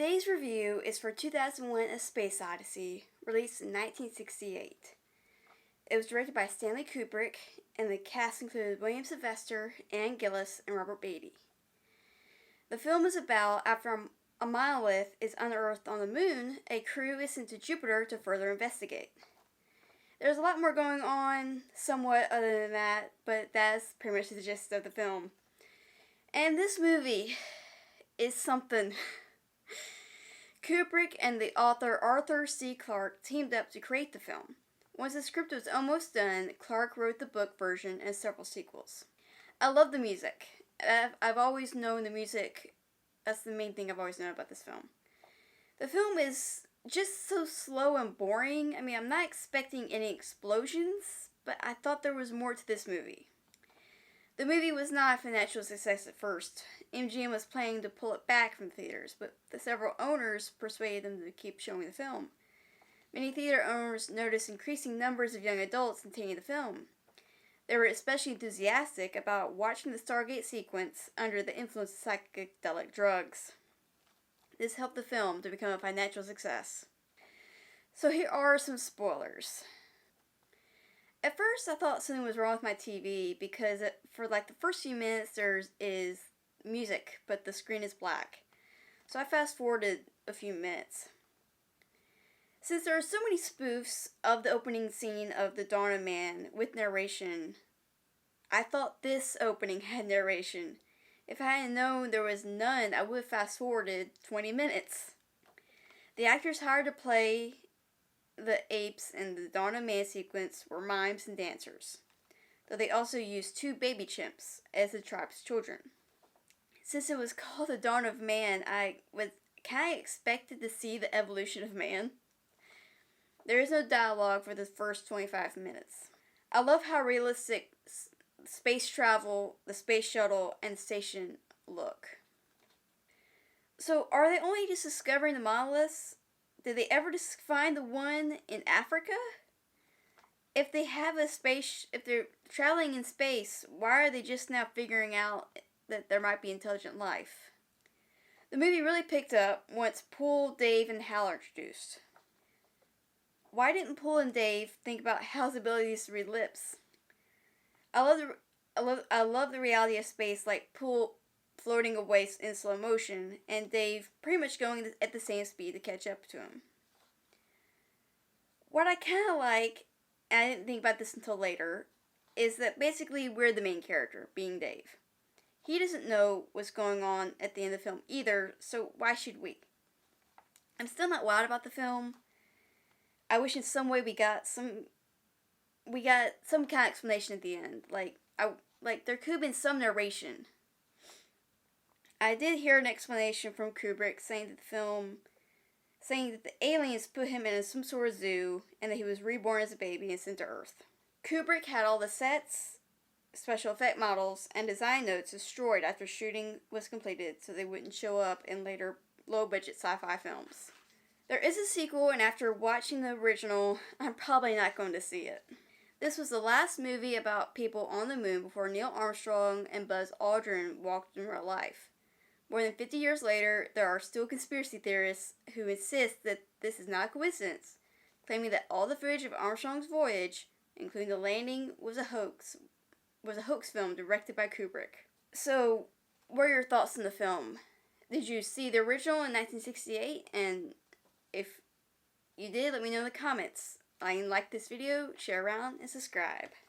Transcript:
Today's review is for 2001 A Space Odyssey, released in 1968. It was directed by Stanley Kubrick, and the cast included William Sylvester, Ann Gillis, and Robert Beatty. The film is about after a monolith is unearthed on the moon, a crew is sent to Jupiter to further investigate. There's a lot more going on, somewhat other than that, but that's pretty much the gist of the film. And this movie is something. Kubrick and the author Arthur C. Clarke teamed up to create the film. Once the script was almost done, Clarke wrote the book version and several sequels. I love the music. I've always known the music. That's the main thing I've always known about this film. The film is just so slow and boring. I mean, I'm not expecting any explosions, but I thought there was more to this movie. The movie was not a financial success at first. MGM was planning to pull it back from theaters, but the several owners persuaded them to keep showing the film. Many theater owners noticed increasing numbers of young adults attending the film. They were especially enthusiastic about watching the Stargate sequence under the influence of psychedelic drugs. This helped the film to become a financial success. So here are some spoilers. At first, I thought something was wrong with my TV because for like the first few minutes there is music, but the screen is black. So I fast forwarded a few minutes. Since there are so many spoofs of the opening scene of The Dawn of Man with narration, I thought this opening had narration. If I had known there was none, I would have fast forwarded 20 minutes. The actors hired to play the apes in the Dawn of Man sequence were mimes and dancers, though they also used 2 baby chimps as the tribe's children. Since it was called the Dawn of Man, I was kind of expected to see the evolution of man. There is no dialogue for the first 25 minutes. I love how realistic space travel, the space shuttle, and station look. So, are they only just discovering the monoliths? Did they ever just find the one in Africa? If they have if they're traveling in space, why are they just now figuring out that there might be intelligent life? The movie really picked up once Poole, Dave, and Hal are introduced. Why didn't Poole and Dave think about Hal's abilities to read lips? I love the reality of space, like Poole floating away in slow motion, and Dave pretty much going at the same speed to catch up to him. What I kind of like, and I didn't think about this until later, is that basically we're the main character, being Dave. He doesn't know what's going on at the end of the film either, so why should we? I'm still not wild about the film. I wish in some way we got some kind of explanation at the end. Like there could have been some narration. I did hear an explanation from Kubrick saying that the aliens put him in some sort of zoo and that he was reborn as a baby and sent to Earth. Kubrick had all the sets, special effect models, and design notes destroyed after shooting was completed so they wouldn't show up in later low-budget sci-fi films. There is a sequel, and after watching the original, I'm probably not going to see it. This was the last movie about people on the moon before Neil Armstrong and Buzz Aldrin walked in real life. More than 50 years later, there are still conspiracy theorists who insist that this is not a coincidence, claiming that all the footage of Armstrong's voyage, including the landing, was a hoax film directed by Kubrick. So, what are your thoughts on the film? Did you see the original in 1968? And if you did, let me know in the comments. Like this video, share around, and subscribe.